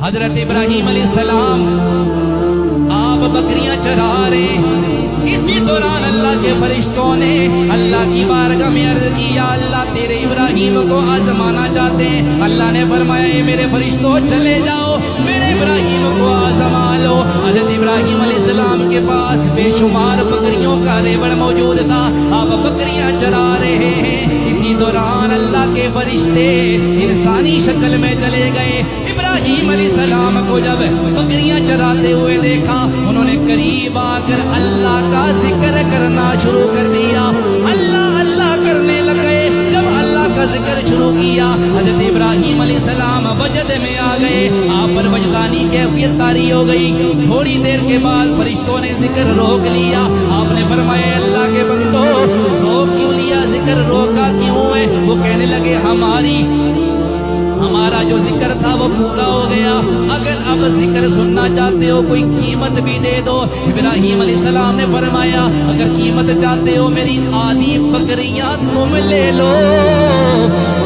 حضرت ابراہیم علیہ السلام آپ بکریاں چرا رہے، اسی دوران اللہ کے فرشتوں نے اللہ کی بارگاہ میں عرض کی، یا اللہ تیرے ابراہیم کو آزمانا چاہتے ہیں۔ اللہ نے فرمایا اے میرے فرشتوں چلے جاؤ، میرے ابراہیم کو آزما لو۔ حضرت ابراہیم علیہ السلام کے پاس بے شمار بکریوں کا ریوڑ موجود تھا، آپ بکریاں چرا رہے ہیں۔ اسی دوران اللہ کے فرشتے انسانی شکل میں چلے گئے۔ ابراہیم علیہ السلام کو جب بکریاں چراتے ہوئے دیکھا، انہوں نے قریب آ کر اللہ کا ذکر کرنا شروع کر دیا، اللہ اللہ کرنے لگے۔ جب اللہ کا ذکر شروع کیا، حضرت ابراہیم علیہ السلام وجد میں آ گئے، آپ پر وجدانی کیفیت طاری ہو گئی۔ تھوڑی دیر کے بعد فرشتوں نے ذکر روک لیا۔ آپ نے فرمایا اللہ کے بندو روک کیوں لیا، ذکر روکا کیوں ہے؟ وہ کہنے لگے ہمارا جو ذکر تھا وہ پورا ہو گیا، اگر اب ذکر سننا چاہتے ہو کوئی قیمت بھی دے دو۔ ابراہیم علیہ السلام نے فرمایا اگر قیمت چاہتے ہو میری آدھی بکریاں تم لے لو،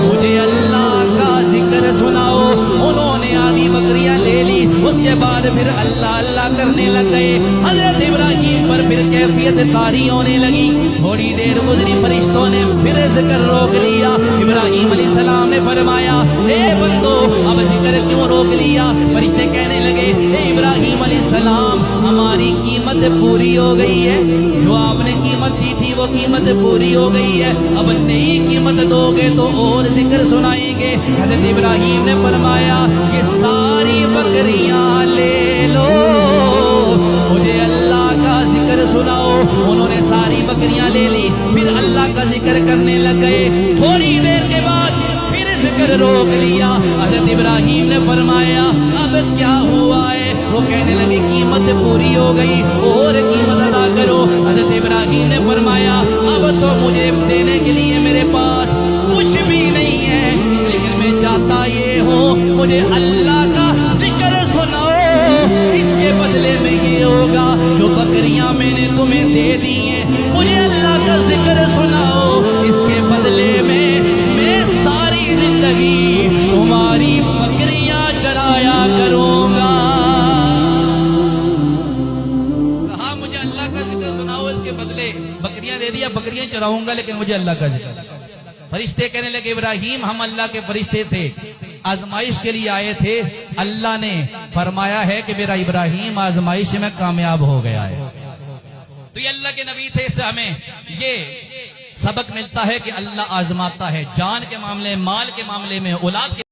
مجھے اللہ کا ذکر سناؤ۔ انہوں نے آدھی بکریاں لے لی، اس کے بعد پھر اللہ اللہ کرنے لگ گئے۔ حضرت ابراہیم پر پھر کیفیت طاری ہونے لگی۔ تھوڑی دیر گزری، فرشتوں نے پھر ذکر روک لیا۔ ابراہیم علیہ السلام نے فرمایا اے بندو اب ذکر کیوں روک لیا؟ فرشتے کہنے لگے اے ابراہیم علیہ السلام ہماری قیمت پوری ہو گئی ہے، جو آپ نے قیمت دی تھی وہ قیمت پوری ہو گئی ہے، اب نئی قیمت دو گے تو اور ذکر سنائیں گے۔ حضرت ابراہیم نے فرمایا کہ ساری بکریاں لے لو، مجھے اللہ کا ذکر سناؤ۔ انہوں نے ساری بکریاں لے لی، پھر اللہ کا ذکر کرنے لگ گئے۔ تھوڑی دیر کے بعد پھر ذکر روک لیا۔ حضرت ابراہیم نے فرمایا اب کیا ہوا ہے؟ وہ کہنے لگے قیمت پوری ہو گئی، اور قیمت ادا کرو۔ حضرت ابراہیم نے فرمایا اب تو مجھے دینے کے لیے میرے پاس کچھ بھی نہیں ہے، لیکن میں چاہتا یہ ہوں مجھے اللہ کا ذکر سناؤ، اس کے بدلے میں یہ ہوگا جو بکریاں میں نے تمہیں دے دی ہیں، مجھے اللہ کا ذکر سناؤ، اس کے بدلے میں ساری زندگی تمہاری بکریاں چرایا کروں گا۔ کہا مجھے اللہ کا ذکر سناؤ، اس کے بدلے بکریاں دے دیا، بکریاں چراؤں گا لیکن مجھے اللہ کا ذکر۔ فرشتے کہنے لگے ابراہیم ہم اللہ کے فرشتے تھے، آزمائش کے لیے آئے تھے، اللہ نے فرمایا ہے کہ میرا ابراہیم آزمائش میں کامیاب ہو گیا ہے۔ تو یہ اللہ کے نبی تھے، اس سے ہمیں یہ سبق ملتا ہے کہ اللہ آزماتا ہے، جان کے معاملے، مال کے معاملے میں، اولاد کے